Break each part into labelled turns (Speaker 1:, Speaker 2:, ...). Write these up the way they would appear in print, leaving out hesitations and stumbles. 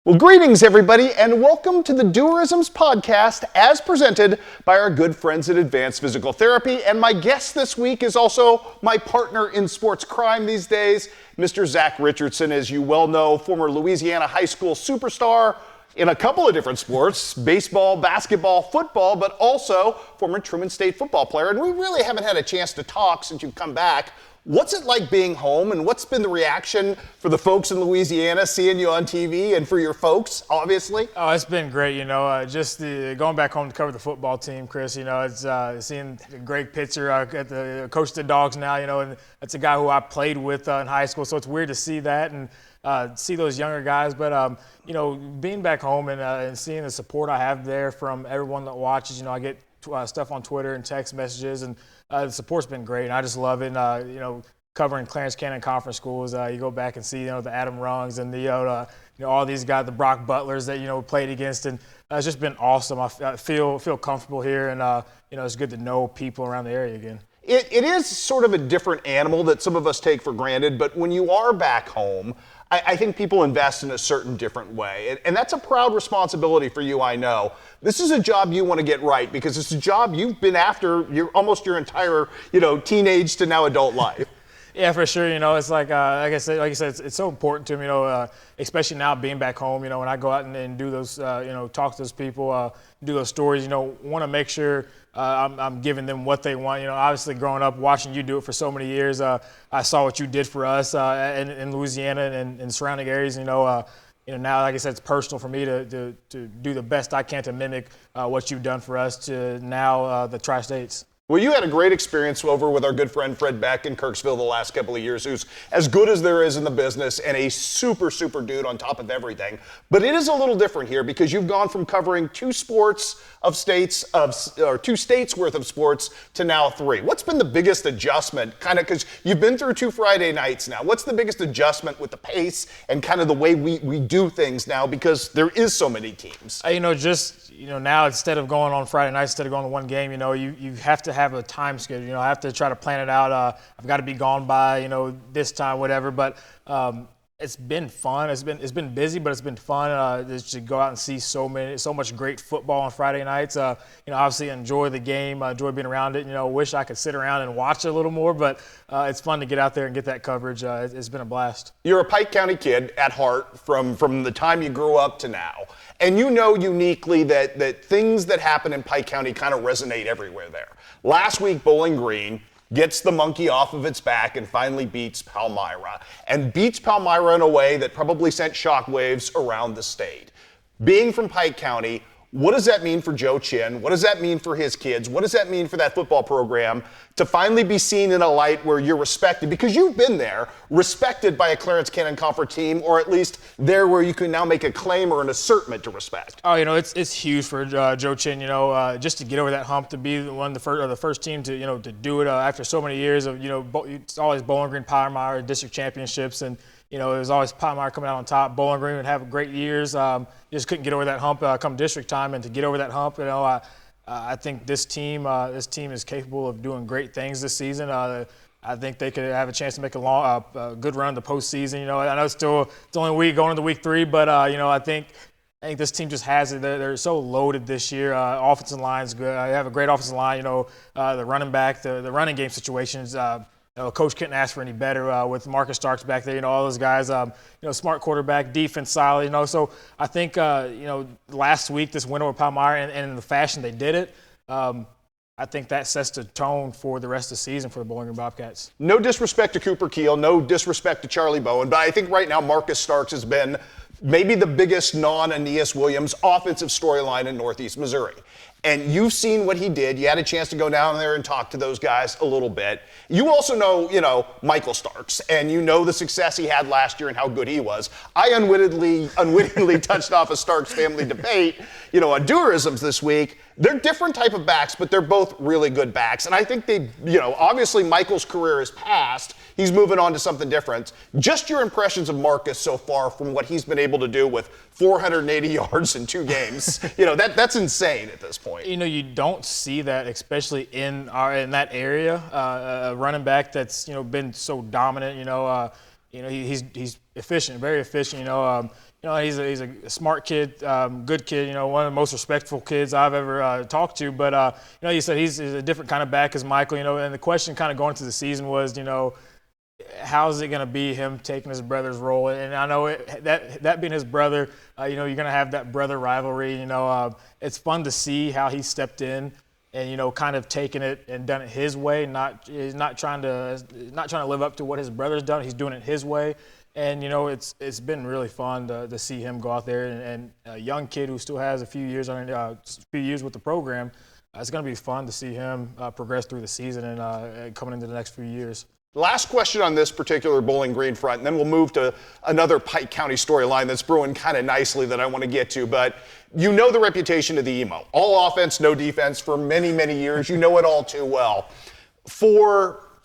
Speaker 1: Well, greetings, everybody, and welcome to the Duerrisms Podcast as presented by our good friends at Advanced Physical Therapy. And my guest this week is also my partner in sports crime these days, Mr. Zach Richardson, as you well know, former Louisiana high school superstar in a couple of different sports, baseball, basketball, football, but also former Truman State football player. And we really haven't had a chance to talk since you've come back. What's it like being home, and what's been the reaction for the folks in Louisiana seeing you on TV, and for your folks, obviously?
Speaker 2: Oh, it's been great, just going back home to cover the football team, Chris, it's seeing a great picture at the coach of the Dogs now, and that's a guy who I played with in high school, so it's weird to see that and see those younger guys. But, being back home and seeing the support I have there from everyone that watches, I get stuff on Twitter and text messages, and the support's been great, and I just love it. Covering Clarence Cannon Conference schools, you go back and see, the Adam Rungs and all these guys, the Brock Butlers that played against, and it's just been awesome. I feel comfortable here, and it's good to know people around the area again.
Speaker 1: It is sort of a different animal that some of us take for granted, but when you are back home, I think people invest in a certain different way. And that's a proud responsibility for you, I know. This is a job you want to get right because it's a job you've been after almost your entire, teenage to now adult life.
Speaker 2: Yeah, for sure. It's like you said, it's so important to me, especially now being back home, when I go out and do those, talk to those people, do those stories, want to make sure I'm giving them what they want. Obviously growing up, watching you do it for so many years, I saw what you did for us in Louisiana and surrounding areas, now, like I said, it's personal for me to do the best I can to mimic what you've done for us to now the Tri-States.
Speaker 1: Well, you had a great experience over with our good friend Fred Beck in Kirksville the last couple of years, who's as good as there is in the business and a super, super dude on top of everything. But it is a little different here because you've gone from covering two states worth of sports to now three. What's been the biggest adjustment, because you've been through 2 Friday nights now? What's the biggest adjustment with the pace and kind of the way we do things now because there is so many teams?
Speaker 2: Now instead of going on Friday nights, instead of going to one game, you have to have a time schedule. I have to try to plan it out. I've got to be gone by, this time, whatever. But it's been fun. It's been busy, but it's been fun just to go out and see so much great football on Friday nights. Obviously enjoy the game, enjoy being around it. Wish I could sit around and watch it a little more, but it's fun to get out there and get that coverage. It's been a blast.
Speaker 1: You're a Pike County kid at heart from the time you grew up to now. And uniquely that things that happen in Pike County kind of resonate everywhere there. Last week, Bowling Green gets the monkey off of its back and finally beats Palmyra. And beats Palmyra in a way that probably sent shockwaves around the state. Being from Pike County, what does that mean for Joe Chin? What does that mean for his kids? What does that mean for that football program to finally be seen in a light where you're respected? Because you've been there, respected by a Clarence Cannon Conference team, or at least there where you can now make a claim or an assertment to respect.
Speaker 2: Oh, it's huge for Joe Chin, just to get over that hump, to be the first team to do it after so many years of, it's always Bowling Green, Palmyra, district championships, and it was always Palmyra coming out on top. Bowling Green would have great years. Just couldn't get over that hump come district time, and to get over that hump, I think this team is capable of doing great things this season. I think they could have a chance to make a good run in the postseason. I know it's only a week going into week 3, but I think this team just has it. They're so loaded this year. Offensive line's good. I have a great offensive line. The running back, the running game situations. Coach couldn't ask for any better with Marcus Starks back there. All those guys. Smart quarterback, defense solid. So I think last week this win over Palmyra and in the fashion they did it. I think that sets the tone for the rest of the season for the Bowling Green Bobcats.
Speaker 1: No disrespect to Cooper Keel, no disrespect to Charlie Bowen, but I think right now Marcus Starks has been maybe the biggest non-Aeneas Williams offensive storyline in Northeast Missouri. And you've seen what he did. You had a chance to go down there and talk to those guys a little bit. You also know, Michael Starks, and you know the success he had last year and how good he was. I unwittingly touched off a Starks family debate, on Duerrisms this week. They're different type of backs, but they're both really good backs. And I think obviously Michael's career is past. He's moving on to something different. Just your impressions of Marcus so far from what he's been able to do with 480 yards in 2 games. That's insane at this point.
Speaker 2: You don't see that, especially in that area. A running back that's been so dominant. He's efficient, very efficient. he's a smart kid, good kid, one of the most respectful kids I've ever talked to. But, he said he's a different kind of back as Michael, and the question kind of going into the season was, how's it going to be him taking his brother's role? And I know that being his brother, you're going to have that brother rivalry. It's fun to see how he stepped in and kind of taken it and done it his way. He's not trying to live up to what his brother's done. He's doing it his way. And it's been really fun to see him go out there and a young kid who still has a few years with the program. It's going to be fun to see him progress through the season and coming into the next few years.
Speaker 1: Last question on this particular Bowling Green front, and then we'll move to another Pike County storyline that's brewing kind of nicely that I want to get to. But the reputation of the emo. All offense, no defense for many, many years. You know it all too well.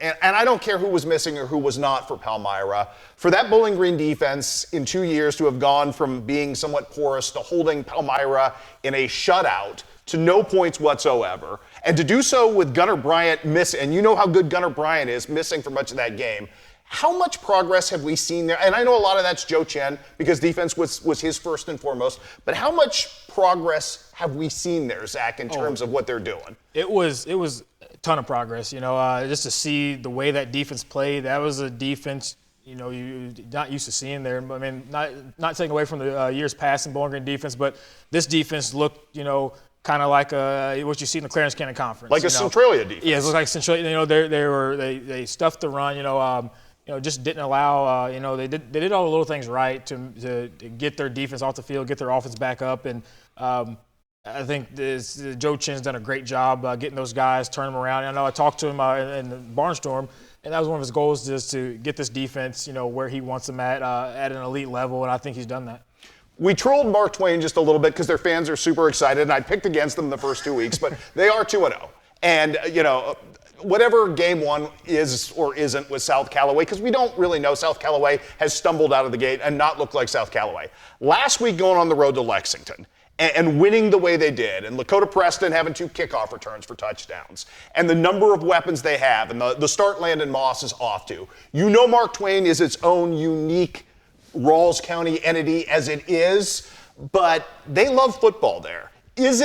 Speaker 1: And I don't care who was missing or who was not for Palmyra, for that Bowling Green defense in 2 years to have gone from being somewhat porous to holding Palmyra in a shutout to no points whatsoever, and to do so with Gunnar Bryant missing, and you know how good Gunnar Bryant is, missing for much of that game. How much progress have we seen there? And I know a lot of that's Joe Chen, because defense was his first and foremost, but how much progress have we seen there, Zach, in terms of what they're doing? It was
Speaker 2: a ton of progress, just to see the way that defense played. That was a defense you're not used to seeing there. I mean, not taking away from the years past in Bowling Green defense, but this defense looked, kind of like what you see in the Clarence County Conference.
Speaker 1: Like a Centralia defense.
Speaker 2: Yeah, it looked like Centralia. They stuffed the run. Just didn't allow. They did all the little things right to get their defense off the field, get their offense back up, and I think Joe Chin's done a great job getting those guys, turning them around. I know I talked to him in the Barnstorm, and that was one of his goals, is to get this defense, where he wants them at an elite level, and I think he's done that.
Speaker 1: We trolled Mark Twain just a little bit because their fans are super excited, and I picked against them the first 2 weeks, but they are 2-0. And, whatever game one is or isn't with South Callaway, because we don't really know, South Callaway has stumbled out of the gate and not looked like South Callaway. Last week going on the road to Lexington and winning the way they did, and Lakota Preston having 2 kickoff returns for touchdowns, and the number of weapons they have, and the start Landon Moss is off to. Mark Twain is its own unique Rawls County entity as it is, but they love football there. Is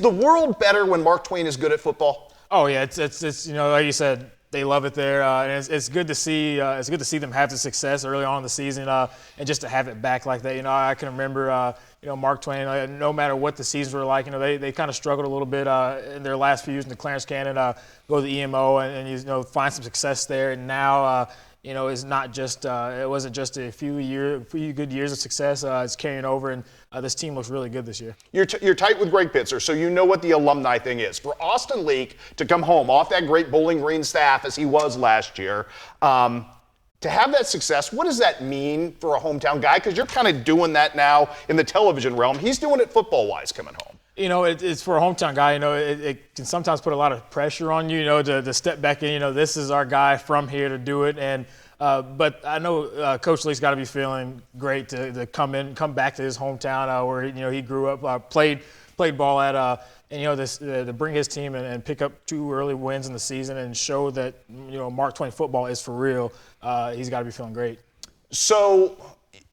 Speaker 1: the world better when Mark Twain is good at football?
Speaker 2: Oh yeah, it's like you said, they love it there, and it's good to see. It's good to see them have the success early on in the season, and just to have it back like that. I can remember, Mark Twain. No matter what the seasons were like, they kind of struggled a little bit in their last few years in the Clarence Canyon. Go to the EMO and find some success there, and now. It's not just it wasn't just a few good years of success. It's carrying over, and this team looks really good this year.
Speaker 1: You're tight with Greg Pitzer, so you know what the alumni thing is. For Austin Leak to come home off that great Bowling Green staff as he was last year, to have that success, what does that mean for a hometown guy? Because you're kind of doing that now in the television realm. He's doing it football-wise coming home.
Speaker 2: It's for a hometown guy. It can sometimes put a lot of pressure on you. To step back in. This is our guy from here to do it. And but I know Coach Lee's got to be feeling great to come back to his hometown where he grew up, played ball at. To bring his team and pick up 2 early wins in the season and show that Mark Twain football is for real. He's got to be feeling great.
Speaker 1: So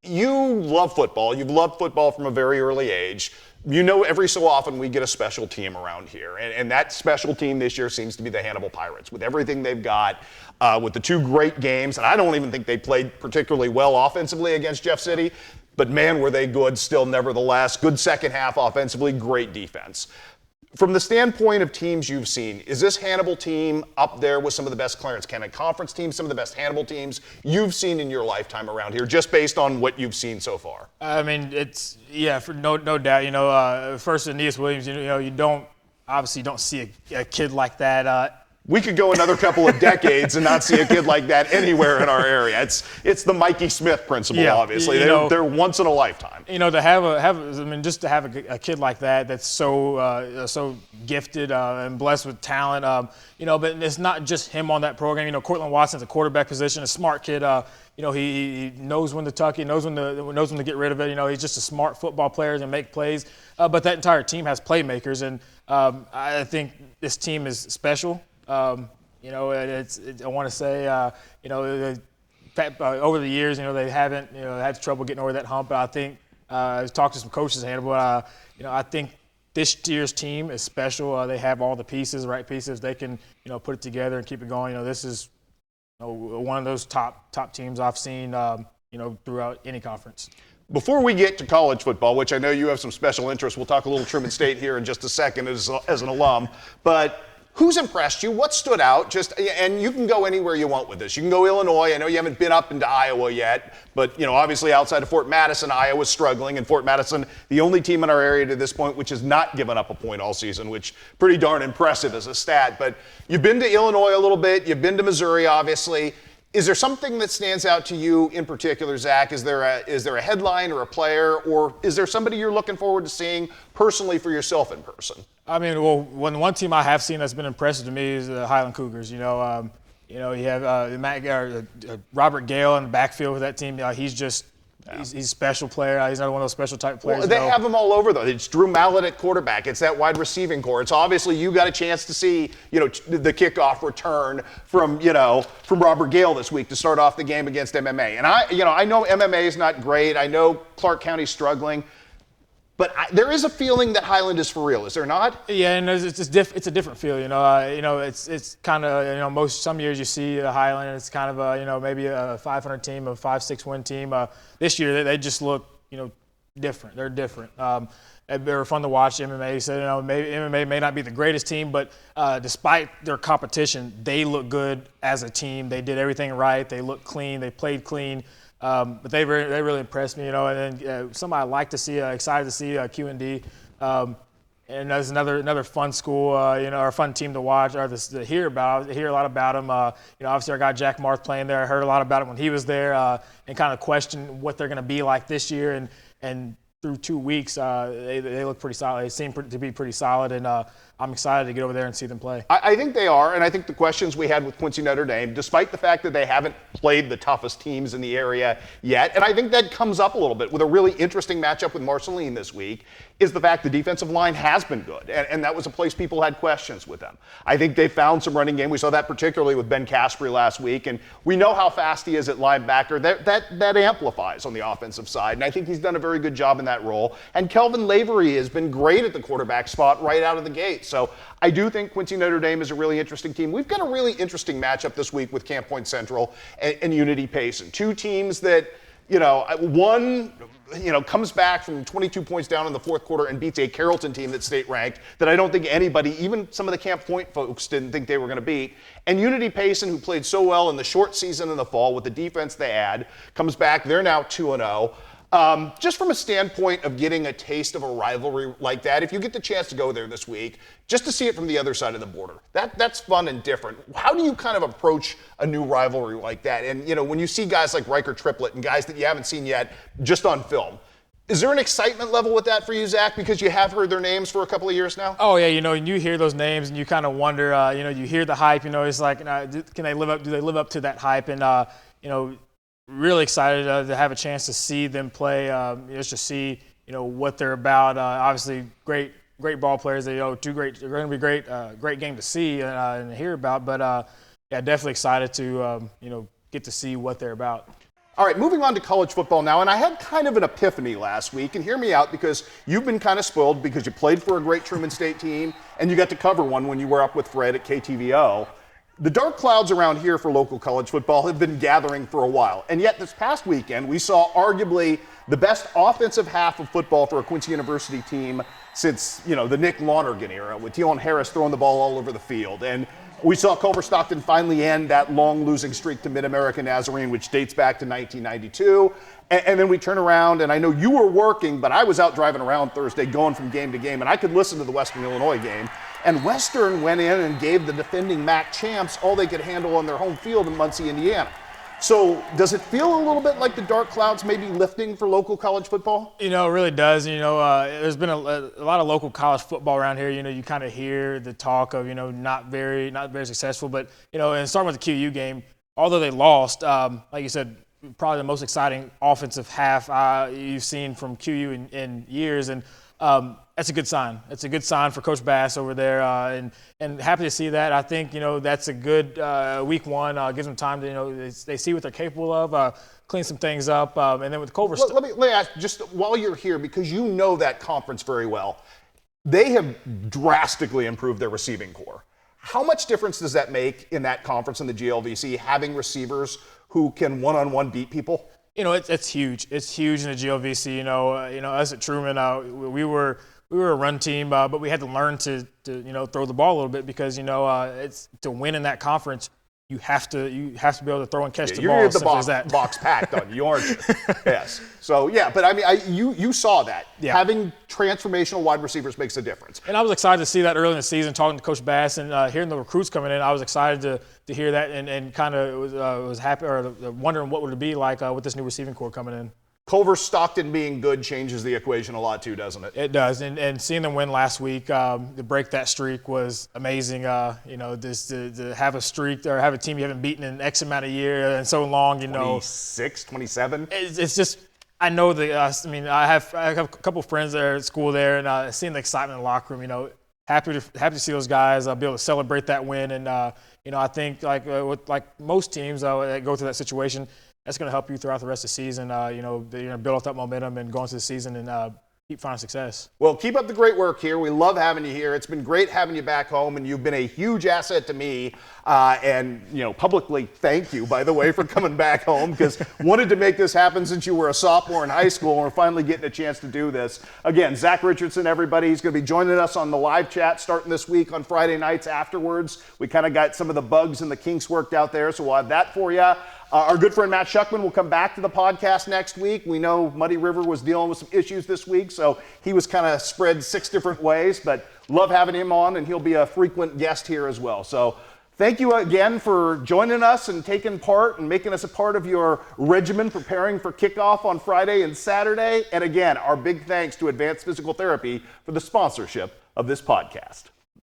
Speaker 1: you love football. You've loved football from a very early age. Every so often we get a special team around here, and that special team this year seems to be the Hannibal Pirates, with everything they've got, with the 2 great games, and I don't even think they played particularly well offensively against Jeff City, but man, were they good still nevertheless. Good second half offensively, great defense. From the standpoint of teams you've seen, is this Hannibal team up there with some of the best Clarence County Conference teams, some of the best Hannibal teams you've seen in your lifetime around here, just based on what you've seen so far?
Speaker 2: I mean, for no doubt. First, Aeneas Williams, you don't see a kid like that.
Speaker 1: We could go another couple of decades and not see a kid like that anywhere in our area. It's the Mikey Smith principle, obviously. They're once in a lifetime.
Speaker 2: Just to have a kid like that that's so gifted and blessed with talent. But it's not just him on that program. Cortland Watson's a quarterback position, a smart kid. He knows when to tuck. He knows when to get rid of it. He's just a smart football player and make plays. But that entire team has playmakers, and I think this team is special. I want to say, over the years, they haven't, had trouble getting over that hump. But I think I've talked to some coaches, Hannibal. I think this year's team is special. They have all the pieces, right pieces. They can, put it together and keep it going. This is one of those top teams I've seen, throughout any conference.
Speaker 1: Before we get to college football, which I know you have some special interest, we'll talk a little Truman State here in just a second as an alum, but who's impressed you? What stood out? And you can go anywhere you want with this. You can go Illinois. I know you haven't been up into Iowa yet, but obviously outside of Fort Madison, Iowa's struggling, and Fort Madison, the only team in our area to this point which has not given up a point all season, which pretty darn impressive as a stat. But you've been to Illinois a little bit. You've been to Missouri, obviously. Is there something that stands out to you in particular, Zach? Is there a headline or a player, or is there somebody you're looking forward to seeing personally for yourself in person?
Speaker 2: I mean, one team I have seen that's been impressive to me is the Highland Cougars. You have Robert Gale in the backfield with that team. He's a special player. He's not one of those special type players.
Speaker 1: Well, they have him all over, though. It's Drew Mallett at quarterback. It's that wide receiving core. It's obviously you got a chance to see, the kickoff return from Robert Gale this week to start off the game against MMA. And I know MMA is not great. I know Clark County's struggling. But there is a feeling that Highland is for real, is there not?
Speaker 2: Yeah, and it's a different feel. It's kind of some years you see Highland, and it's kind of maybe a 500 team, a 5-6 win team. This year they just look different. They're different. They were fun to watch. MMA said maybe MMA may not be the greatest team, but despite their competition, they look good as a team. They did everything right. They looked clean. They played clean. But they really impressed me, and then somebody I like to see, excited to see QND, and that's another fun school, or a fun team to watch or to hear about. I hear a lot about them. Obviously our guy Jack Marth playing there. I heard a lot about him when he was there, and kind of questioned what they're going to be like this year. And through 2 weeks, they look pretty solid. They seem to be pretty solid, and I'm excited to get over there and see them play.
Speaker 1: I think they are, and I think the questions we had with Quincy Notre Dame, despite the fact that they haven't played the toughest teams in the area yet, and I think that comes up a little bit with a really interesting matchup with Marceline this week, is the fact the defensive line has been good, and that was a place people had questions with them. I think they found some running game. We saw that particularly with Ben Caspery last week, and we know how fast he is at linebacker. That amplifies on the offensive side, and I think he's done a very good job in that role. And Kelvin Lavery has been great at the quarterback spot right out of the gate. So I do think Quincy Notre Dame is a really interesting team. We've got a really interesting matchup this week with Camp Point Central and Unity Payson. Two teams that, one comes back from 22 points down in the fourth quarter and beats a Carrollton team that's state ranked that I don't think anybody, even some of the Camp Point folks, didn't think they were going to beat. And Unity Payson, who played so well in the short season in the fall with the defense they had, comes back. They're now 2-0. Just from a standpoint of getting a taste of a rivalry like that, if you get the chance to go there this week, just to see it from the other side of the border, that's fun and different. How do you kind of approach a new rivalry like that? And, when you see guys like Riker Triplett and guys that you haven't seen yet just on film, is there an excitement level with that for you, Zach, because you have heard their names for a couple of years now?
Speaker 2: Oh, yeah, and you hear those names and you kind of wonder, you hear the hype, it's like, do they live up to that hype? And, really excited to have a chance to see them play, just to see what they're about. Obviously, great ball players. They're going to be great game to see and hear about. But definitely excited to get to see what they're about.
Speaker 1: All right, moving on to college football now, and I had kind of an epiphany last week, and hear me out because you've been kind of spoiled because you played for a great Truman State team and you got to cover one when you were up with Fred at KTVO. The dark clouds around here for local college football have been gathering for a while, and yet this past weekend we saw arguably the best offensive half of football for a Quincy University team since, the Nick Lonergan era, with Teon Harris throwing the ball all over the field. And we saw Culver Stockton finally end that long losing streak to Mid-America Nazarene, which dates back to 1992. And then we turn around, and I know you were working, but I was out driving around Thursday going from game to game, and I could listen to the Western Illinois game. And Western went in and gave the defending MAC champs all they could handle on their home field in Muncie, Indiana. So does it feel a little bit like the dark clouds may be lifting for local college football?
Speaker 2: It really does. There's been a lot of local college football around here. You kind of hear the talk of, not very successful. But, and starting with the QU game, although they lost, like you said, probably the most exciting offensive half you've seen from QU in years. And that's a good sign. It's a good sign for Coach Bass over there, and happy to see that. I think, that's a good week one. Gives them time to, they see what they're capable of, clean some things up, and then with Culver.
Speaker 1: Let me ask, just while you're here, because you know that conference very well, they have drastically improved their receiving core. How much difference does that make in that conference in the GLVC, having receivers who can one-on-one beat people?
Speaker 2: It's huge. It's huge in the GLVC. Us at Truman, we were a run team, but we had to learn to throw the ball a little bit because it's to win in that conference. You have to be able to throw and catch the ball.
Speaker 1: You're the box packed on you, aren't you? Yes. So yeah, but I mean, you saw that. Yeah. Having transformational wide receivers makes a difference.
Speaker 2: And I was excited to see that early in the season, talking to Coach Bass and hearing the recruits coming in. I was excited to hear that and kind of was happy or wondering what would it be like with this new receiving core coming in.
Speaker 1: Culver Stockton being good changes the equation a lot too, doesn't it?
Speaker 2: It does, and seeing them win last week, to break that streak was amazing. Just to have a streak or have a team you haven't beaten in X amount of years and so long.
Speaker 1: 26, 27.
Speaker 2: It's just I know I have a couple friends there at school there, and seeing the excitement in the locker room. Happy to see those guys be able to celebrate that win, and I think like most teams that go through that situation. That's going to help you throughout the rest of the season. You're going to build up that momentum and go into the season and keep finding success.
Speaker 1: Well, keep up the great work here. We love having you here. It's been great having you back home, and you've been a huge asset to me. And publicly thank you, by the way, for coming back home, because wanted to make this happen since you were a sophomore in high school, and we're finally getting a chance to do this. Again, Zach Richardson, everybody, he's going to be joining us on the live chat starting this week on Friday nights afterwards. We kind of got some of the bugs and the kinks worked out there, so we'll have that for you. Our good friend Matt Shuckman will come back to the podcast next week. We know Muddy River was dealing with some issues this week, so he was kind of spread 6 different ways, but love having him on, and he'll be a frequent guest here as well. So thank you again for joining us and taking part and making us a part of your regimen preparing for kickoff on Friday and Saturday. And again, our big thanks to Advanced Physical Therapy for the sponsorship of this podcast.